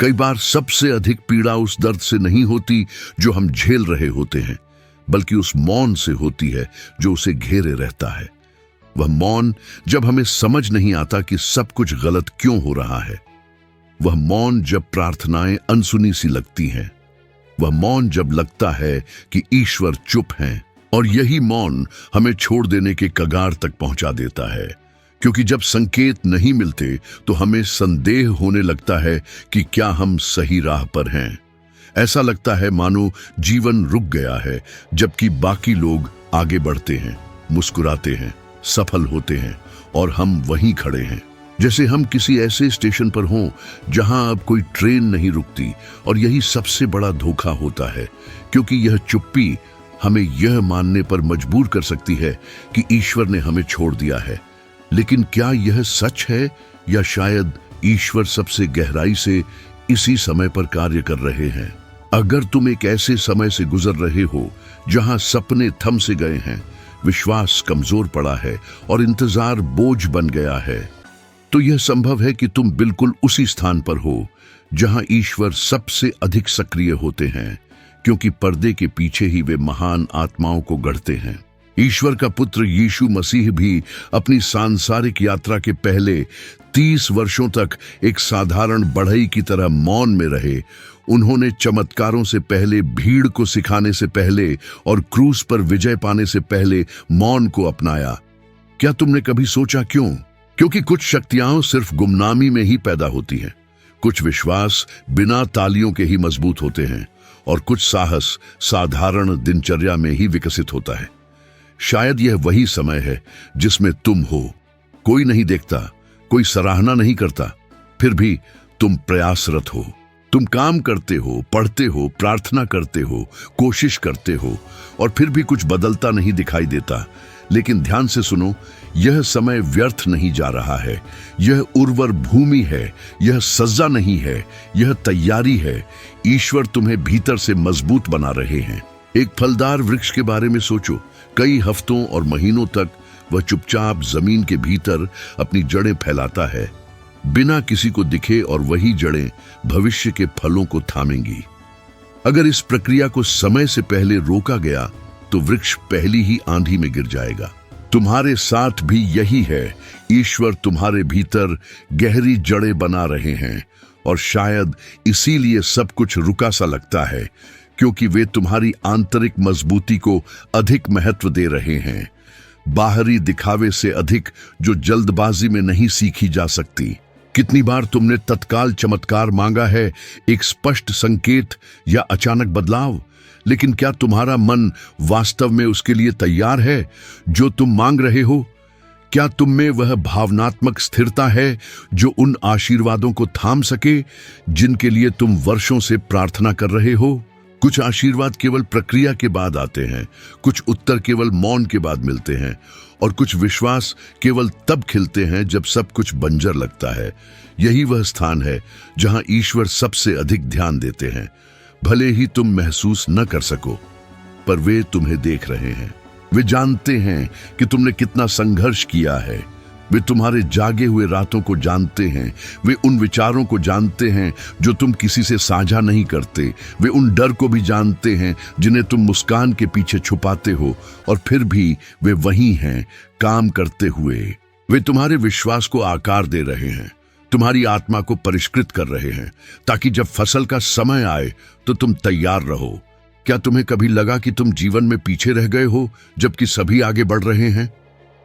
कई बार सबसे अधिक पीड़ा उस दर्द से नहीं होती जो हम झेल रहे होते हैं, बल्कि उस मौन से होती है जो उसे घेरे रहता है। वह मौन जब हमें समझ नहीं आता कि सब कुछ गलत क्यों हो रहा है। वह मौन जब प्रार्थनाएं अनसुनी सी लगती हैं। वह मौन जब लगता है कि ईश्वर चुप हैं। और यही मौन हमें छोड़ देने के कगार तक पहुंचा देता है, क्योंकि जब संकेत नहीं मिलते तो हमें संदेह होने लगता है कि क्या हम सही राह पर हैं। ऐसा लगता है मानो जीवन रुक गया है, जबकि बाकी लोग आगे बढ़ते हैं, मुस्कुराते हैं, सफल होते हैं और हम वहीं खड़े हैं। जैसे हम किसी ऐसे स्टेशन पर हों जहां अब कोई ट्रेन नहीं रुकती। और यही सबसे बड़ा धोखा होता है, क्योंकि यह चुप्पी हमें यह मानने पर मजबूर कर सकती है कि ईश्वर ने हमें छोड़ दिया है। लेकिन क्या यह सच है, या शायद ईश्वर सबसे गहराई से इसी समय पर कार्य कर रहे हैं? अगर तुम एक ऐसे समय से गुजर रहे हो जहां सपने थम से गए हैं, विश्वास कमजोर पड़ा है और इंतजार बोझ बन गया है, तो यह संभव है कि तुम बिल्कुल उसी स्थान पर हो जहां ईश्वर सबसे अधिक सक्रिय होते हैं, क्योंकि पर्दे के पीछे ही वे महान आत्माओं को गढ़ते हैं। ईश्वर का पुत्र यीशु मसीह भी अपनी सांसारिक यात्रा के पहले 30 वर्षों तक एक साधारण बढ़ई की तरह मौन में रहे। उन्होंने चमत्कारों से पहले, भीड़ को सिखाने से पहले और क्रूस पर विजय पाने से पहले मौन को अपनाया। क्या तुमने कभी सोचा क्यों? क्योंकि कुछ शक्तियां सिर्फ गुमनामी में ही पैदा होती हैं, कुछ विश्वास बिना तालियों के ही मजबूत होते हैं, और कुछ साहस साधारण दिनचर्या में ही विकसित होता है। शायद यह वही समय है जिसमें तुम हो। कोई नहीं देखता, कोई सराहना नहीं करता, फिर भी तुम प्रयासरत हो। तुम काम करते हो, पढ़ते हो, प्रार्थना करते हो, कोशिश करते हो, और फिर भी कुछ बदलता नहीं दिखाई देता। लेकिन ध्यान से सुनो, यह समय व्यर्थ नहीं जा रहा है। यह उर्वर भूमि है, यह सजा नहीं है, यह तैयारी है। ईश्वर तुम्हें भीतर से मजबूत बना रहे हैं। एक फलदार वृक्ष के बारे में सोचो। कई हफ्तों और महीनों तक वह चुपचाप जमीन के भीतर अपनी जड़ें फैलाता है, बिना किसी को दिखे, और वही जड़ें भविष्य के फलों को थामेंगी। अगर इस प्रक्रिया को समय से पहले रोका गया तो वृक्ष पहली ही आंधी में गिर जाएगा। तुम्हारे साथ भी यही है। ईश्वर तुम्हारे भीतर गहरी जड़ें बना रहे हैं, और शायद इसीलिए सब कुछ रुका सा लगता है, क्योंकि वे तुम्हारी आंतरिक मजबूती को अधिक महत्व दे रहे हैं, बाहरी दिखावे से अधिक, जो जल्दबाजी में नहीं सीखी जा सकती। कितनी बार तुमने तत्काल चमत्कार मांगा है, एक स्पष्ट संकेत या अचानक बदलाव, लेकिन क्या तुम्हारा मन वास्तव में उसके लिए तैयार है जो तुम मांग रहे हो? क्या तुम में वह भावनात्मक स्थिरता है जो उन आशीर्वादों को थाम सके जिनके लिए तुम वर्षों से प्रार्थना कर रहे हो? कुछ आशीर्वाद केवल प्रक्रिया के बाद आते हैं, कुछ उत्तर केवल मौन के बाद मिलते हैं, और कुछ विश्वास केवल तब खिलते हैं जब सब कुछ बंजर लगता है। यही वह स्थान है जहां ईश्वर सबसे अधिक ध्यान देते हैं। भले ही तुम महसूस न कर सको, पर वे तुम्हें देख रहे हैं। वे जानते हैं कि तुमने कितना संघर्ष किया है। वे तुम्हारे जागे हुए रातों को जानते हैं। वे उन विचारों को जानते हैं जो तुम किसी से साझा नहीं करते। वे उन डर को भी जानते हैं जिन्हें तुम मुस्कान के पीछे छुपाते हो, और फिर भी वे वहीं हैं, काम करते हुए। वे तुम्हारे विश्वास को आकार दे रहे हैं, तुम्हारी आत्मा को परिष्कृत कर रहे हैं, ताकि जब फसल का समय आए तो तुम तैयार रहो। क्या तुम्हें कभी लगा कि तुम जीवन में पीछे रह गए हो जबकि सभी आगे बढ़ रहे हैं?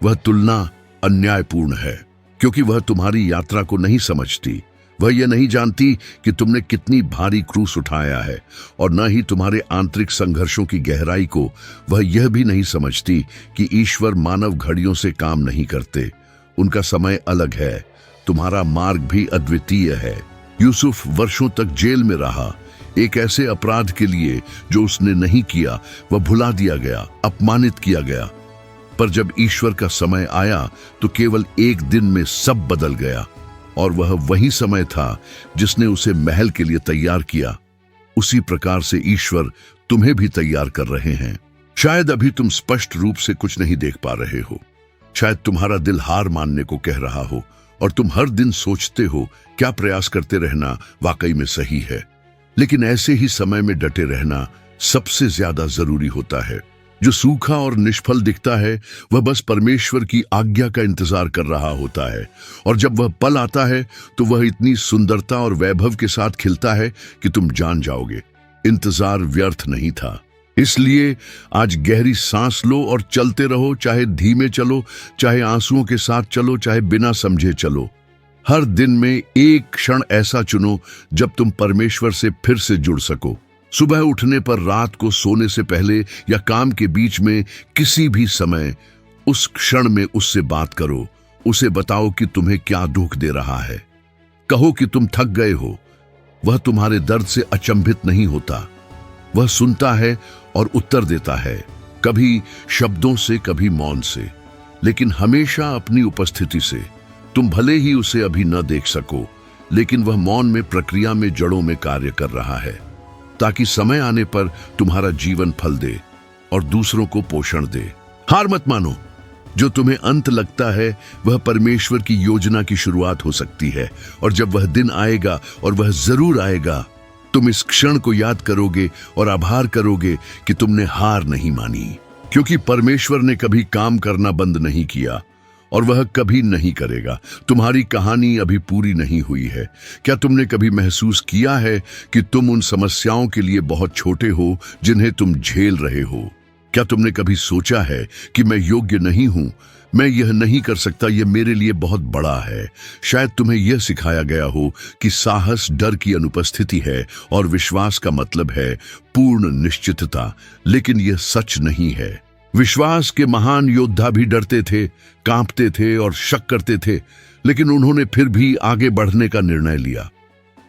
वह तुलना अन्यायपूर्ण है, क्योंकि वह तुम्हारी यात्रा को नहीं समझती। वह यह नहीं जानती कि तुमने कितनी भारी क्रूस उठाया है, और न ही तुम्हारे आंतरिक संघर्षों की गहराई को। वह यह भी नहीं समझती कि ईश्वर मानव घड़ियों से काम नहीं करते। उनका समय अलग है, तुम्हारा मार्ग भी अद्वितीय है। यूसुफ वर्षों तक जेल में रहा, एक ऐसे अपराध के लिए जो उसने नहीं किया। वह भुला दिया गया, अपमानित किया गया, पर जब ईश्वर का समय आया तो केवल एक दिन में सब बदल गया। और वह वही समय था जिसने उसे महल के लिए तैयार किया। उसी प्रकार से ईश्वर तुम्हें भी तैयार कर रहे हैं। शायद अभी तुम स्पष्ट रूप से कुछ नहीं देख पा रहे हो, शायद तुम्हारा दिल हार मानने को कह रहा हो, और तुम हर दिन सोचते हो क्या प्रयास करते रहना वाकई में सही है। लेकिन ऐसे ही समय में डटे रहना सबसे ज्यादा जरूरी होता है। जो सूखा और निष्फल दिखता है वह बस परमेश्वर की आज्ञा का इंतजार कर रहा होता है, और जब वह पल आता है तो वह इतनी सुंदरता और वैभव के साथ खिलता है कि तुम जान जाओगे इंतजार व्यर्थ नहीं था। इसलिए आज गहरी सांस लो और चलते रहो, चाहे धीमे चलो, चाहे आंसुओं के साथ चलो, चाहे बिना समझे चलो। हर दिन में एक क्षण ऐसा चुनो जब तुम परमेश्वर से फिर से जुड़ सको। सुबह उठने पर, रात को सोने से पहले या काम के बीच में, किसी भी समय उस क्षण में उससे बात करो। उसे बताओ कि तुम्हें क्या दुख दे रहा है। कहो कि तुम थक गए हो। वह तुम्हारे दर्द से अचंभित नहीं होता। वह सुनता है और उत्तर देता है, कभी शब्दों से, कभी मौन से, लेकिन हमेशा अपनी उपस्थिति से। तुम भले ही उसे अभी न देख सको, लेकिन वह मौन में, प्रक्रिया में, जड़ों में कार्य कर रहा है, ताकि समय आने पर तुम्हारा जीवन फल दे और दूसरों को पोषण दे। हार मत मानो। जो तुम्हें अंत लगता है वह परमेश्वर की योजना की शुरुआत हो सकती है, और जब वह दिन आएगा, और वह जरूर आएगा, तुम इस क्षण को याद करोगे और आभार करोगे कि तुमने हार नहीं मानी, क्योंकि परमेश्वर ने कभी काम करना बंद नहीं किया और वह कभी नहीं करेगा। तुम्हारी कहानी अभी पूरी नहीं हुई है। क्या तुमने कभी महसूस किया है कि तुम उन समस्याओं के लिए बहुत छोटे हो जिन्हें तुम झेल रहे हो? क्या तुमने कभी सोचा है कि मैं योग्य नहीं हूं, मैं यह नहीं कर सकता, यह मेरे लिए बहुत बड़ा है? शायद तुम्हें यह सिखाया गया हो कि साहस डर की अनुपस्थिति है और विश्वास का मतलब है पूर्ण निश्चितता, लेकिन यह सच नहीं है। विश्वास के महान योद्धा भी डरते थे, कांपते थे और शक करते थे, लेकिन उन्होंने फिर भी आगे बढ़ने का निर्णय लिया।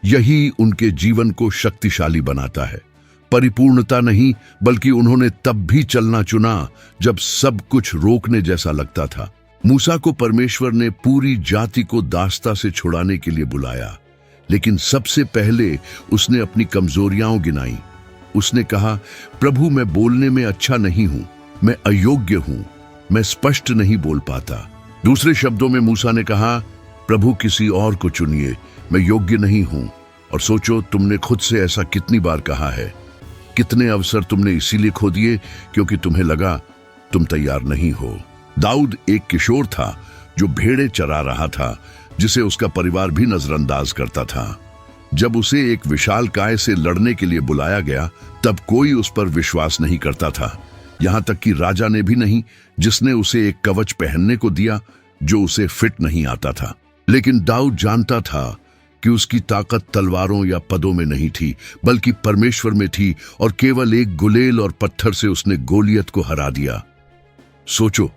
यही उनके जीवन को शक्तिशाली बनाता है। परिपूर्णता नहीं, बल्कि उन्होंने तब भी चलना चुना जब सब कुछ रोकने जैसा लगता था। मूसा को परमेश्वर ने पूरी जाति को दास्ता से छुड़ाने के लिए बुलाया, लेकिन सबसे पहले उसने अपनी कमजोरियां गिनाई। उसने कहा, प्रभु, मैं बोलने में अच्छा नहीं हूं, मैं अयोग्य हूं, मैं स्पष्ट नहीं बोल पाता। दूसरे शब्दों में मूसा ने कहा, प्रभु, किसी और को चुनिए, मैं योग्य नहीं हूं। और सोचो, तुमने खुद से ऐसा कितनी बार कहा है? कितने अवसर तुमने इसीलिए खो दिए क्योंकि तुम्हें लगा तुम तैयार नहीं हो। दाऊद एक किशोर था जो भेड़ें चरा रहा था, जिसे उसका परिवार भी नजरअंदाज करता था। जब उसे एक विशालकाय से लड़ने के लिए बुलाया गया, तब कोई उस पर विश्वास नहीं करता था, यहां तक कि राजा ने भी नहीं, जिसने उसे एक कवच पहनने को दिया जो उसे फिट नहीं आता था। लेकिन दाऊद जानता था कि उसकी ताकत तलवारों या पदों में नहीं थी, बल्कि परमेश्वर में थी, और केवल एक गुलेल और पत्थर से उसने गोलियत को हरा दिया। सोचो,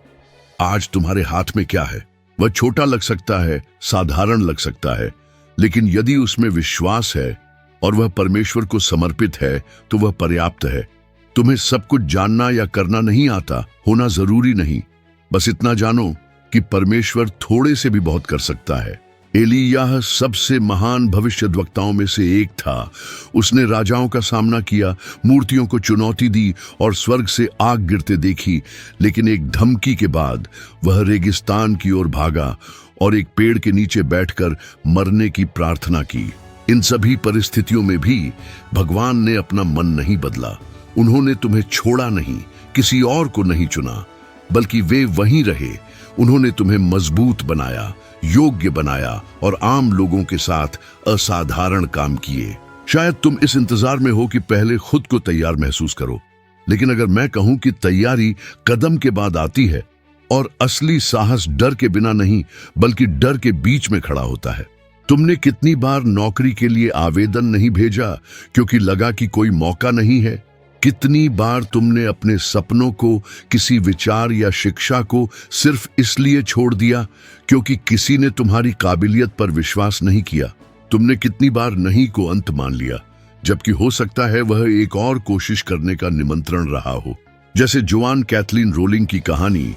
आज तुम्हारे हाथ में क्या है? वह छोटा लग सकता है, साधारण लग सकता है, लेकिन यदि उसमें विश्वास है और वह परमेश्वर को समर्पित है तो वह पर्याप्त है। तुम्हें सब कुछ जानना या करना नहीं आता, होना जरूरी नहीं। बस इतना जानो कि परमेश्वर थोड़े से भी बहुत कर सकता है। एलियाह सबसे महान भविष्यद्वक्ताओं में से एक था। उसने राजाओं का सामना किया, मूर्तियों को चुनौती दी और स्वर्ग से आग गिरते देखी, लेकिन एक धमकी के बाद वह रेगिस्तान की ओर भागा और एक पेड़ के नीचे बैठकर मरने की प्रार्थना की। इन सभी परिस्थितियों में भी भगवान ने अपना मन नहीं बदला। उन्होंने तुम्हें छोड़ा नहीं, किसी और को नहीं चुना, बल्कि वे वहीं रहे। उन्होंने तुम्हें मजबूत बनाया, योग्य बनाया और आम लोगों के साथ असाधारण काम किए। शायद तुम इस इंतजार में हो कि पहले खुद को तैयार महसूस करो, लेकिन अगर मैं कहूं कि तैयारी कदम के बाद आती है, और असली साहस डर के बिना नहीं, बल्कि डर के बीच में खड़ा होता है। तुमने कितनी बार नौकरी के लिए आवेदन नहीं भेजा क्योंकि लगा कि कोई मौका नहीं है? कितनी बार तुमने अपने सपनों को, किसी विचार या शिक्षा को सिर्फ इसलिए छोड़ दिया क्योंकि किसी ने तुम्हारी काबिलियत पर विश्वास नहीं किया? तुमने कितनी बार नहीं को अंत मान लिया, जबकि हो सकता है वह एक और कोशिश करने का निमंत्रण रहा हो? जैसे जोआन कैथलीन रोलिंग की कहानी,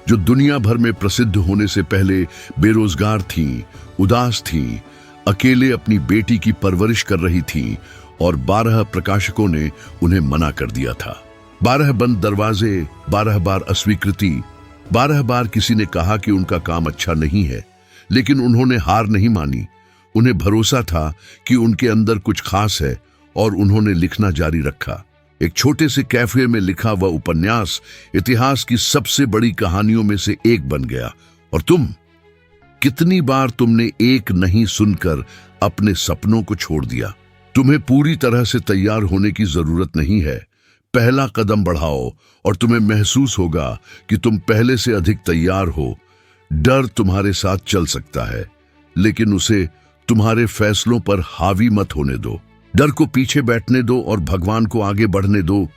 जो दुनिया भर में प्रसिद्ध होने से पहले बेरोजगार थीं, उदास थीं, अकेले अपनी बेटी की परवरिश कर रही थीं, और 12 प्रकाशकों ने उन्हें मना कर दिया था। 12 बंद दरवाजे, 12 बार अस्वीकृति, 12 बार किसी ने कहा कि उनका काम अच्छा नहीं है, लेकिन उन्होंने हार नहीं मानी। उन्हें भरोसा था कि उनके अंदर कुछ खास है और उन्होंने लिखना जारी रखा। एक छोटे से कैफे में लिखा वह उपन्यास इतिहास की सबसे बड़ी कहानियों में से एक बन गया। और तुम, कितनी बार तुमने एक नहीं सुनकर अपने सपनों को छोड़ दिया? तुम्हें पूरी तरह से तैयार होने की जरूरत नहीं है। पहला कदम बढ़ाओ और तुम्हें महसूस होगा कि तुम पहले से अधिक तैयार हो। डर तुम्हारे साथ चल सकता है, लेकिन उसे तुम्हारे फैसलों पर हावी मत होने दो। डर को पीछे बैठने दो और भगवान को आगे बढ़ने दो।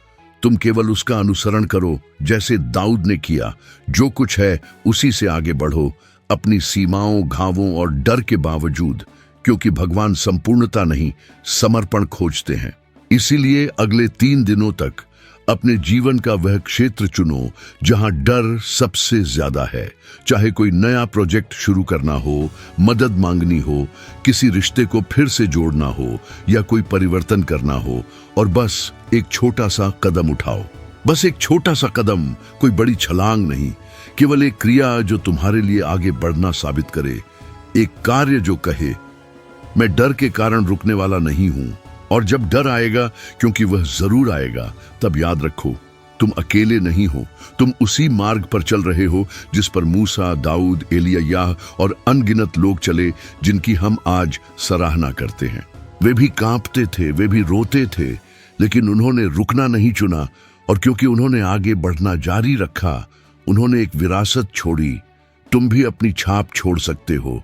तुम केवल उसका अनुसरण करो, जैसे दाऊद ने किया। जो कुछ है उसी से आगे बढ़ो, अपनी सीमाओं, घावों और डर के बावजूद, क्योंकि भगवान संपूर्णता नहीं, समर्पण खोजते हैं। इसीलिए अगले 3 दिनों तक अपने जीवन का वह क्षेत्र चुनो जहां डर सबसे ज्यादा है। चाहे कोई नया प्रोजेक्ट शुरू करना हो, मदद मांगनी हो, किसी रिश्ते को फिर से जोड़ना हो या कोई परिवर्तन करना हो, और बस एक छोटा सा कदम उठाओ। बस एक छोटा सा कदम, कोई बड़ी छलांग नहीं, केवल एक क्रिया जो तुम्हारे लिए आगे बढ़ना साबित करे। एक कार्य जो कहे, मैं डर के कारण रुकने वाला नहीं हूं। और जब डर आएगा, क्योंकि वह जरूर आएगा, तब याद रखो तुम अकेले नहीं हो। तुम उसी मार्ग पर चल रहे हो जिस पर मूसा, दाऊद, एलिय्याह और अनगिनत लोग चले, जिनकी हम आज सराहना करते हैं। वे भी कांपते थे, वे भी रोते थे, लेकिन उन्होंने रुकना नहीं चुना। और क्योंकि उन्होंने आगे बढ़ना जारी रखा, उन्होंने एक विरासत छोड़ी। तुम भी अपनी छाप छोड़ सकते हो।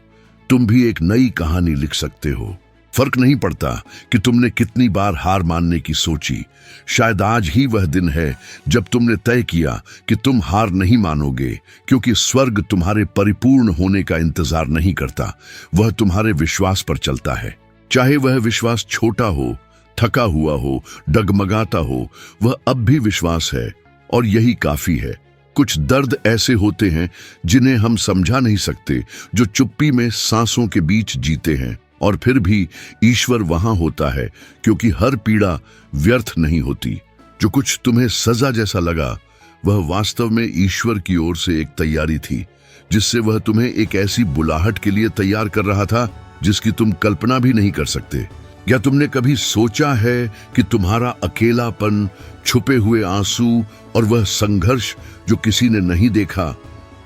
तुम भी एक नई कहानी लिख सकते हो। फर्क नहीं पड़ता कि तुमने कितनी बार हार मानने की सोची। शायद आज ही वह दिन है जब तुमने तय किया कि तुम हार नहीं मानोगे, क्योंकि स्वर्ग तुम्हारे परिपूर्ण होने का इंतजार नहीं करता, वह तुम्हारे विश्वास पर चलता है। चाहे वह विश्वास छोटा हो, थका हुआ हो, डगमगाता हो, वह अब भी विश्वास है, और यही काफी है। कुछ दर्द ऐसे होते हैं जिन्हें हम समझा नहीं सकते, जो चुप्पी में सांसों के बीच जीते हैं। और फिर भी ईश्वर वहां होता है, क्योंकि हर पीड़ा व्यर्थ नहीं होती। जो कुछ तुम्हें सजा जैसा लगा, वह वास्तव में ईश्वर की ओर से एक तैयारी थी, जिससे वह तुम्हें एक ऐसी बुलाहट के लिए तैयार कर रहा था जिसकी तुम कल्पना भी नहीं कर सकते। क्या तुमने कभी सोचा है कि तुम्हारा अकेलापन, छुपे हुए आंसू और वह संघर्ष जो किसी ने नहीं देखा,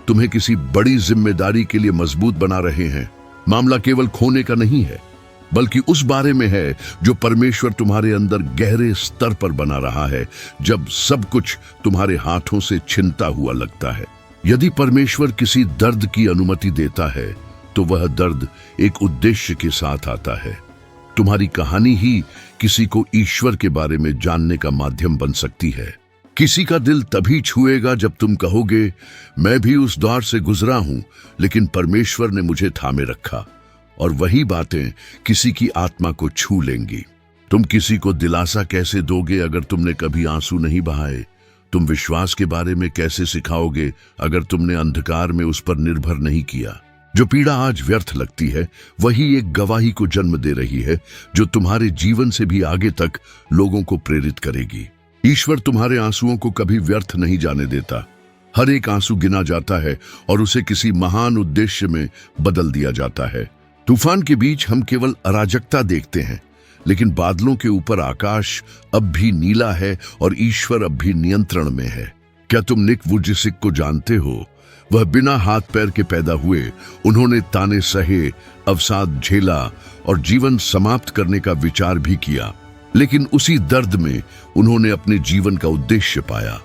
तुम्हें किसी बड़ी जिम्मेदारी के लिए मजबूत बना रहे हैं? मामला केवल खोने का नहीं है, बल्कि उस बारे में है जो परमेश्वर तुम्हारे अंदर गहरे स्तर पर बना रहा है, जब सब कुछ तुम्हारे हाथों से छिनता हुआ लगता है। यदि परमेश्वर किसी दर्द की अनुमति देता है, तो वह दर्द एक उद्देश्य के साथ आता है। तुम्हारी कहानी ही किसी को ईश्वर के बारे में जानने का माध्यम बन सकती है। किसी का दिल तभी छुएगा जब तुम कहोगे, मैं भी उस दौर से गुजरा हूं, लेकिन परमेश्वर ने मुझे थामे रखा। और वही बातें किसी की आत्मा को छू लेंगी। तुम किसी को दिलासा कैसे दोगे अगर तुमने कभी आंसू नहीं बहाए? तुम विश्वास के बारे में कैसे सिखाओगे अगर तुमने अंधकार में उस पर निर्भर नहीं किया? जो पीड़ा आज व्यर्थ लगती है, वही एक गवाही को जन्म दे रही है, जो तुम्हारे जीवन से भी आगे तक लोगों को प्रेरित करेगी। ईश्वर तुम्हारे आंसुओं को कभी व्यर्थ नहीं जाने देता। हर एक आंसू गिना जाता है और उसे किसी महान उद्देश्य में बदल दिया जाता है। तूफान के बीच हम केवल अराजकता देखते हैं, लेकिन बादलों के ऊपर आकाश अब भी नीला है और ईश्वर अब भी नियंत्रण में है। क्या तुम निक वुजिसिक को जानते हो? वह बिना हाथ पैर के पैदा हुए। उन्होंने ताने सहे, अवसाद झेला और जीवन समाप्त करने का विचार भी किया, लेकिन उसी दर्द में उन्होंने अपने जीवन का उद्देश्य पाया।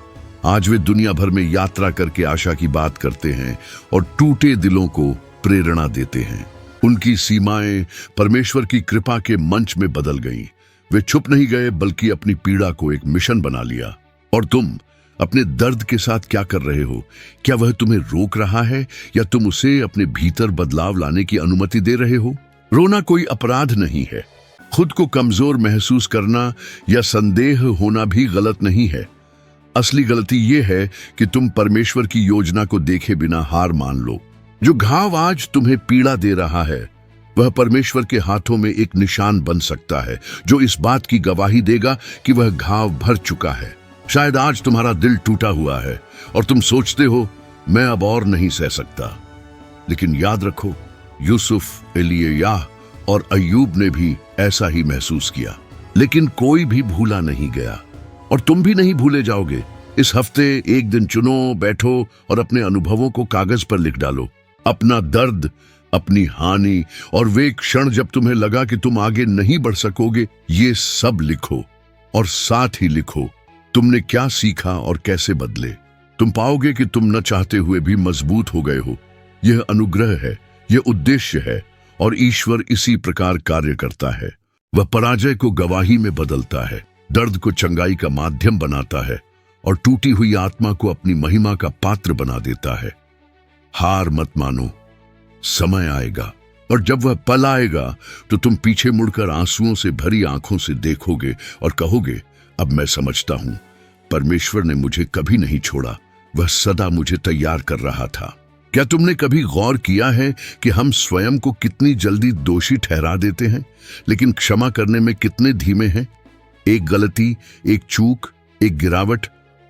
आज वे दुनिया भर में यात्रा करके आशा की बात करते हैं और टूटे दिलों को प्रेरणा देते हैं। उनकी सीमाएं परमेश्वर की कृपा के मंच में बदल गईं। वे छुप नहीं गए, बल्कि अपनी पीड़ा को एक मिशन बना लिया। और तुम अपने दर्द के साथ क्या कर रहे हो? क्या वह तुम्हें रोक रहा है या तुम उसे अपने भीतर बदलाव लाने की अनुमति दे रहे हो? रोना कोई अपराध नहीं है। खुद को कमजोर महसूस करना या संदेह होना भी गलत नहीं है। असली गलती यह है कि तुम परमेश्वर की योजना को देखे बिना हार मान लो। जो घाव आज तुम्हें पीड़ा दे रहा है, वह परमेश्वर के हाथों में एक निशान बन सकता है, जो इस बात की गवाही देगा कि वह घाव भर चुका है। शायद आज तुम्हारा दिल टूटा हुआ है और तुम सोचते हो, मैं अब और नहीं सह सकता। लेकिन याद रखो, यूसुफ, एलिय्याह और अय्यूब ने भी ऐसा ही महसूस किया। लेकिन कोई भी भूला नहीं गया, और तुम भी नहीं भूले जाओगे। इस हफ्ते एक दिन चुनो, बैठो और अपने अनुभवों को कागज पर लिख डालो। अपना दर्द, अपनी हानि और वे क्षण जब तुम्हें लगा कि तुम आगे नहीं बढ़ सकोगे, ये सब लिखो। और साथ ही लिखो तुमने क्या सीखा और कैसे बदले। तुम पाओगे कि तुम न चाहते हुए भी मजबूत हो गए हो। यह अनुग्रह है, यह उद्देश्य है, और ईश्वर इसी प्रकार कार्य करता है। वह पराजय को गवाही में बदलता है, दर्द को चंगाई का माध्यम बनाता है, और टूटी हुई आत्मा को अपनी महिमा का पात्र बना देता है। हार मत मानो, समय आएगा, और जब वह पल आएगा तो तुम पीछे मुड़कर आंसुओं से भरी आंखों से देखोगे और कहोगे, अब मैं समझता हूं, परमेश्वर ने मुझे कभी नहीं छोड़ा, वह सदा मुझे तैयार कर रहा था। क्या तुमने कभी गौर किया है कि हम स्वयं को कितनी जल्दी दोषी ठहरा देते हैं, लेकिन क्षमा करने में कितने धीमे हैं? एक गलती, एक चूक, एक गिरावट,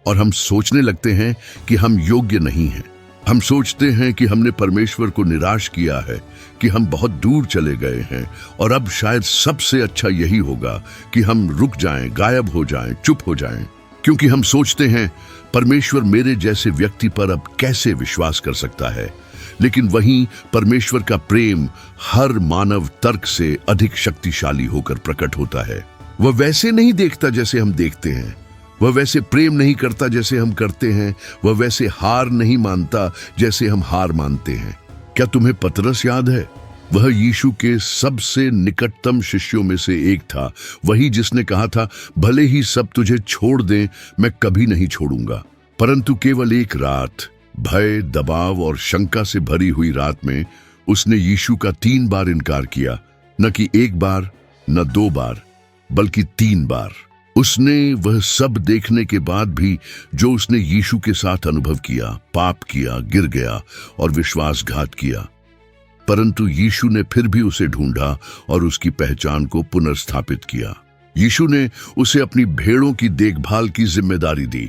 और हम सोचने लगते हैं कि हम योग्य नहीं हैं। हम सोचते हैं कि हमने परमेश्वर को निराश किया है, कि हम बहुत दूर चले गए हैं, और अब शायद सबसे अच्छा यही होगा कि हम रुक जाएं, गायब हो जाएं, चुप हो जाएं, क्योंकि हम सोचते हैं परमेश्वर मेरे जैसे व्यक्ति पर अब कैसे विश्वास कर सकता है। लेकिन वहीं परमेश्वर का प्रेम हर मानव तर्क से अधिक शक्तिशाली होकर प्रकट होता है। वह वैसे नहीं देखता जैसे हम देखते हैं, वह वैसे प्रेम नहीं करता जैसे हम करते हैं, वह वैसे हार नहीं मानता जैसे हम हार मानते हैं। क्या तुम्हें पतरस याद है? वह यीशु के सबसे निकटतम शिष्यों में से एक था, वही जिसने कहा था, भले ही सब तुझे छोड़ दें, मैं कभी नहीं छोड़ूंगा। परंतु केवल एक रात, भय, दबाव और शंका से भरी हुई रात में, उसने यीशु का 3 बार इनकार किया। न कि 1 बार, न 2 बार, बल्कि 3 बार। उसने वह सब देखने के बाद भी जो उसने यीशु के साथ अनुभव किया, पाप किया, गिर गया और विश्वासघात किया। परंतु यीशु ने फिर भी उसे ढूंढा और उसकी पहचान को पुनर्स्थापित किया। यीशु ने उसे अपनी भेड़ों की देखभाल की जिम्मेदारी दी।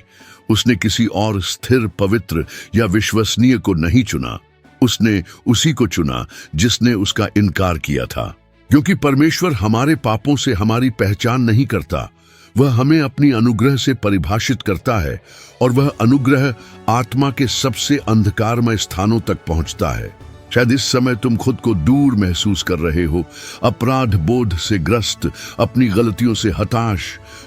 उसने किसी और स्थिर, पवित्र या विश्वसनीय को नहीं चुना। उसने उसी को चुना जिसने उसका इनकार किया था। क्योंकि परमेश्वर हमारे पापों से हमारी पहचान नहीं करता, वह हमें अपनी अनुग्रह से परिभाषित करता है, और वह अनुग्रह आत्मा के सबसे अंधकारमय स्थानों तक पहुंचता है। शायद इस समय तुम खुद को दूर महसूस कर रहे हो, अपराध बोध से ग्रस्त, अपनी गलतियों से हताश।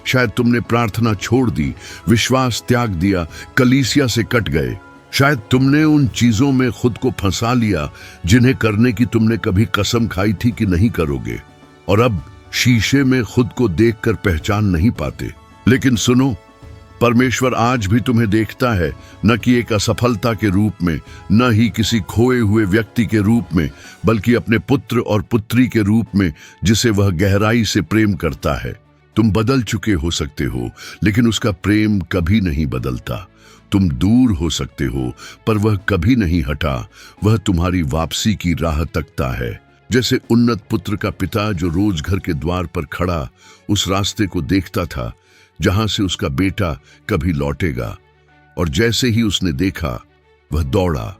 शायद तुमने प्रार्थना छोड़ दी, विश्वास त्याग दिया, कलीसिया से कट गए। शायद तुमने उन चीजों में खुद को फंसा लिया जिन्हें करने की तुमने कभी कसम खाई थी कि नहीं करोगे, और अब शीशे में खुद को देखकर पहचान नहीं पाते। लेकिन सुनो, परमेश्वर आज भी तुम्हें देखता है, न कि एक असफलता के रूप में, न ही किसी खोए हुए व्यक्ति के रूप में, बल्कि अपने पुत्र और पुत्री के रूप में जिसे वह गहराई से प्रेम करता है। तुम बदल चुके हो सकते हो, लेकिन उसका प्रेम कभी नहीं बदलता। तुम दूर हो सकते हो, पर वह कभी नहीं हटा। वह तुम्हारी वापसी की राह तकता है, जैसे उन्नत पुत्र का पिता जो रोज घर के द्वार पर खड़ा उस रास्ते को देखता था जहां से उसका बेटा कभी लौटेगा। और जैसे ही उसने देखा, वह दौड़ा,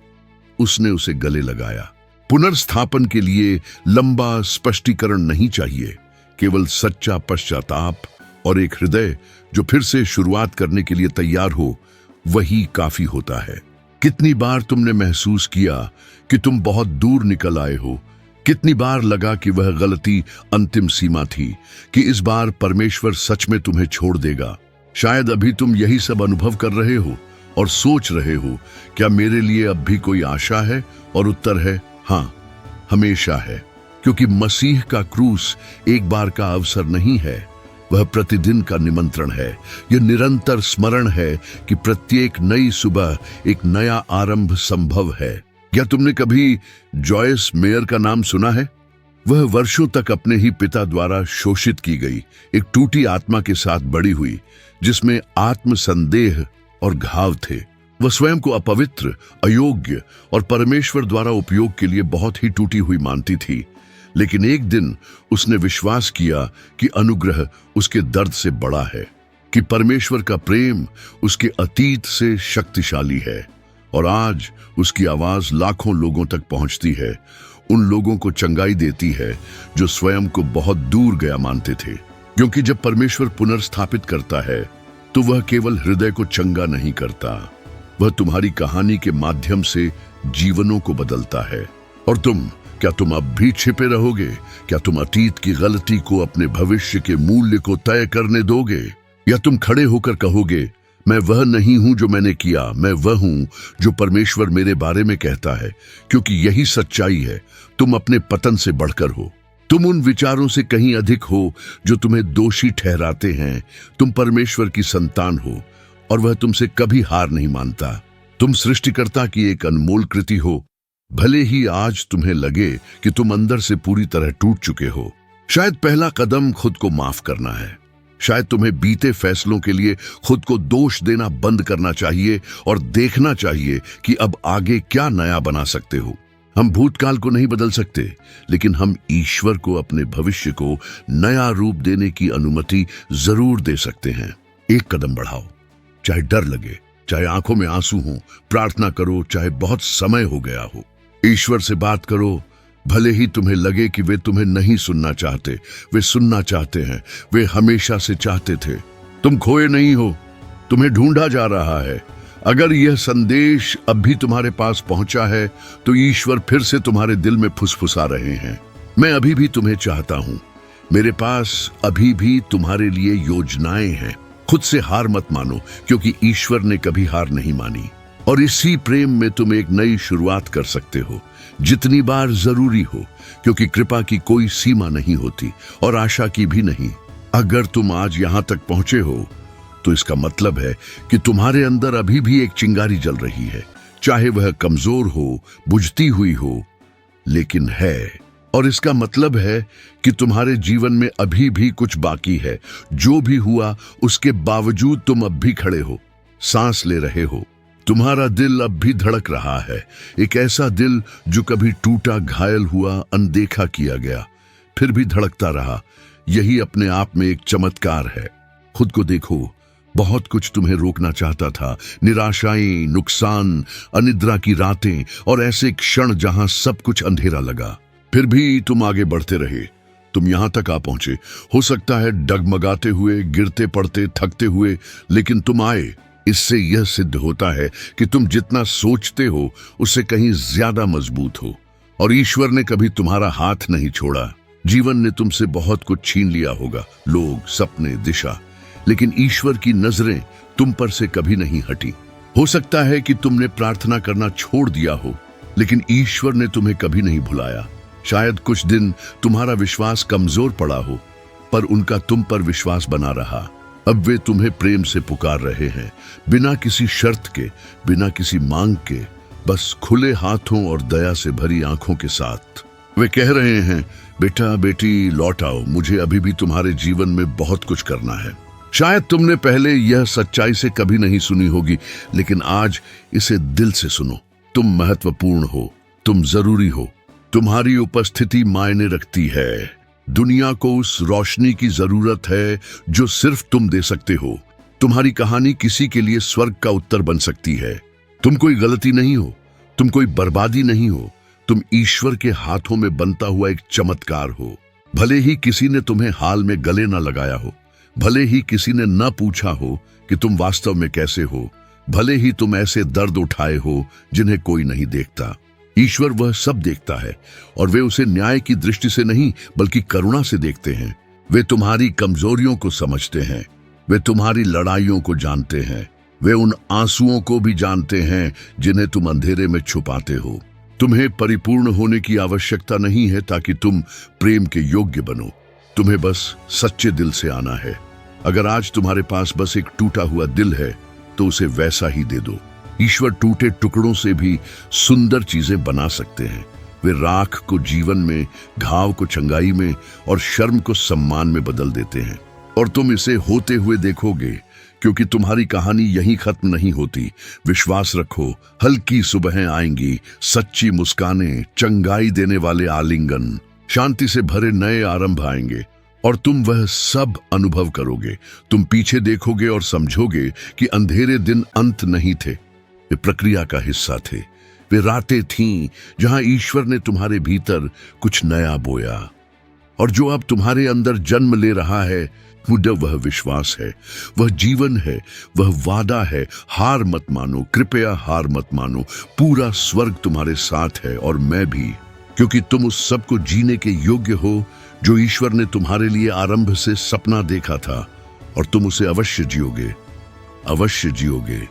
उसने उसे गले लगाया। पुनर्स्थापन के लिए लंबा स्पष्टीकरण नहीं चाहिए, केवल सच्चा पश्चाताप और एक हृदय जो फिर से शुरुआत करने के लिए तैयार हो, वही काफी होता है। कितनी बार तुमने महसूस किया कि तुम बहुत दूर निकल आए हो? कितनी बार लगा कि वह गलती अंतिम सीमा थी, कि इस बार परमेश्वर सच में तुम्हें छोड़ देगा? शायद अभी तुम यही सब अनुभव कर रहे हो और सोच रहे हो, क्या मेरे लिए अब भी कोई आशा है? और उत्तर है हाँ, हमेशा है। क्योंकि मसीह का क्रूस एक बार का अवसर नहीं है, वह प्रतिदिन का निमंत्रण है। यह निरंतर स्मरण है कि प्रत्येक नई सुबह एक नया आरंभ संभव है। क्या तुमने कभी जॉयस मेयर का नाम सुना है? वह वर्षों तक अपने ही पिता द्वारा शोषित की गई एक टूटी आत्मा के साथ बड़ी हुई, जिसमें आत्म संदेह और घाव थे। वह स्वयं को अपवित्र, अयोग्य और परमेश्वर द्वारा उपयोग के लिए बहुत ही टूटी हुई मानती थी। लेकिन एक दिन उसने विश्वास किया कि अनुग्रह उसके दर्द से बड़ा है, कि परमेश्वर का प्रेम उसके अतीत से शक्तिशाली है। और आज उसकी आवाज लाखों लोगों तक पहुंचती है। उन लोगों को चंगाई देती है जो स्वयं को बहुत दूर गया मानते थे, क्योंकि जब परमेश्वर पुनर्स्थापित करता है तो वह केवल हृदय को चंगा नहीं करता, वह तुम्हारी कहानी के माध्यम से जीवनों को बदलता है। और क्या तुम अब भी छिपे रहोगे? क्या तुम अतीत की गलती को अपने भविष्य के मूल्य को तय करने दोगे? या तुम खड़े होकर कहोगे, मैं वह नहीं हूं जो मैंने किया, मैं वह हूं जो परमेश्वर मेरे बारे में कहता है, क्योंकि यही सच्चाई है। तुम अपने पतन से बढ़कर हो, तुम उन विचारों से कहीं अधिक हो जो तुम्हें दोषी ठहराते हैं। तुम परमेश्वर की संतान हो और वह तुमसे कभी हार नहीं मानता। तुम सृष्टिकर्ता की एक अनमोल कृति हो, भले ही आज तुम्हें लगे कि तुम अंदर से पूरी तरह टूट चुके हो। शायद पहला कदम खुद को माफ करना है। शायद तुम्हें बीते फैसलों के लिए खुद को दोष देना बंद करना चाहिए और देखना चाहिए कि अब आगे क्या नया बना सकते हो। हम भूतकाल को नहीं बदल सकते, लेकिन हम ईश्वर को अपने भविष्य को नया रूप देने की अनुमति जरूर दे सकते हैं। एक कदम बढ़ाओ, चाहे डर लगे, चाहे आंखों में आंसू हो। प्रार्थना करो, चाहे बहुत समय हो गया हो। ईश्वर से बात करो, भले ही तुम्हें लगे कि वे तुम्हें नहीं सुनना चाहते। वे सुनना चाहते हैं, वे हमेशा से चाहते थे। तुम खोए नहीं हो, तुम्हें ढूंढा जा रहा है। अगर यह संदेश अब भी तुम्हारे पास पहुंचा है तो ईश्वर फिर से तुम्हारे दिल में फुसफुसा रहे हैं, मैं अभी भी तुम्हें चाहता हूं, मेरे पास अभी भी तुम्हारे लिए योजनाएं हैं। खुद से हार मत मानो, क्योंकि ईश्वर ने कभी हार नहीं मानी। और इसी प्रेम में तुम एक नई शुरुआत कर सकते हो, जितनी बार जरूरी हो, क्योंकि कृपा की कोई सीमा नहीं होती और आशा की भी नहीं। अगर तुम आज यहां तक पहुंचे हो तो इसका मतलब है कि तुम्हारे अंदर अभी भी एक चिंगारी जल रही है, चाहे वह कमजोर हो, बुझती हुई हो, लेकिन है। और इसका मतलब है कि तुम्हारे जीवन में अभी भी कुछ बाकी है। जो भी हुआ उसके बावजूद तुम अब भी खड़े हो, सांस ले रहे हो। तुम्हारा दिल अब भी धड़क रहा है, एक ऐसा दिल जो कभी टूटा, घायल हुआ, अनदेखा किया गया, फिर भी धड़कता रहा। यही अपने आप में एक चमत्कार है। खुद को देखो, बहुत कुछ तुम्हें रोकना चाहता था, निराशाएं, नुकसान, अनिद्रा की रातें और ऐसे क्षण जहां सब कुछ अंधेरा लगा, फिर भी तुम आगे बढ़ते रहे। तुम यहां तक आ पहुंचे, हो सकता है डगमगाते हुए, गिरते पड़ते, थकते हुए, लेकिन तुम आए। इससे यह सिद्ध होता है कि तुम जितना सोचते हो उससे कहीं ज्यादा मजबूत हो, और ईश्वर ने कभी तुम्हारा हाथ नहीं छोड़ा। जीवन ने तुमसे बहुत कुछ छीन लिया होगा, लोग, सपने, दिशा, लेकिन ईश्वर की नजरें तुम पर से कभी नहीं हटी। हो सकता है कि तुमने प्रार्थना करना छोड़ दिया हो, लेकिन ईश्वर ने तुम्हें कभी नहीं भुलाया। शायद कुछ दिन तुम्हारा विश्वास कमजोर पड़ा हो, पर उनका तुम पर विश्वास बना रहा। अब वे तुम्हें प्रेम से पुकार रहे हैं, बिना किसी शर्त के, बिना किसी मांग के, बस खुले हाथों और दया से भरी आंखों के साथ। वे कह रहे हैं, बेटा बेटी लौट आओ, मुझे अभी भी तुम्हारे जीवन में बहुत कुछ करना है। शायद तुमने पहले यह सच्चाई से कभी नहीं सुनी होगी, लेकिन आज इसे दिल से सुनो। तुम महत्वपूर्ण हो, तुम जरूरी हो, तुम्हारी उपस्थिति मायने रखती है। दुनिया को उस रोशनी की जरूरत है जो सिर्फ तुम दे सकते हो। तुम्हारी कहानी किसी के लिए स्वर्ग का उत्तर बन सकती है। तुम कोई गलती नहीं हो, तुम कोई बर्बादी नहीं हो, तुम ईश्वर के हाथों में बनता हुआ एक चमत्कार हो। भले ही किसी ने तुम्हें हाल में गले न लगाया हो, भले ही किसी ने न पूछा हो कि तुम वास्तव में कैसे हो, भले ही तुम ऐसे दर्द उठाए हो जिन्हें कोई नहीं देखता, ईश्वर वह सब देखता है, और वे उसे न्याय की दृष्टि से नहीं बल्कि करुणा से देखते हैं। वे तुम्हारी कमजोरियों को समझते हैं, वे तुम्हारी लड़ाइयों को जानते हैं, वे उन आंसुओं को भी जानते हैं जिन्हें तुम अंधेरे में छुपाते हो। तुम्हें परिपूर्ण होने की आवश्यकता नहीं है ताकि तुम प्रेम के योग्य बनो, तुम्हें बस सच्चे दिल से आना है। अगर आज तुम्हारे पास बस एक टूटा हुआ दिल है तो उसे वैसा ही दे दो। ईश्वर टूटे टुकड़ों से भी सुंदर चीजें बना सकते हैं। वे राख को जीवन में, घाव को चंगाई में और शर्म को सम्मान में बदल देते हैं। और तुम इसे होते हुए देखोगे, क्योंकि तुम्हारी कहानी यहीं खत्म नहीं होती। विश्वास रखो, हल्की सुबहें आएंगी, सच्ची मुस्कानें, चंगाई देने वाले आलिंगन, शांति से भरे नए आरंभ आएंगे, और तुम वह सब अनुभव करोगे। तुम पीछे देखोगे और समझोगे कि अंधेरे दिन अंत नहीं थे, वे प्रक्रिया का हिस्सा थे। वे रातें थीं जहां ईश्वर ने तुम्हारे भीतर कुछ नया बोया, और जो अब तुम्हारे अंदर जन्म ले रहा है वह विश्वास है, वह जीवन है, वह वादा है। हार मत मानो, कृपया हार मत मानो। पूरा स्वर्ग तुम्हारे साथ है और मैं भी, क्योंकि तुम उस सब को जीने के योग्य हो जो ईश्वर ने तुम्हारे लिए आरंभ से सपना देखा था, और तुम उसे अवश्य जियोगे, अवश्य जियोगे।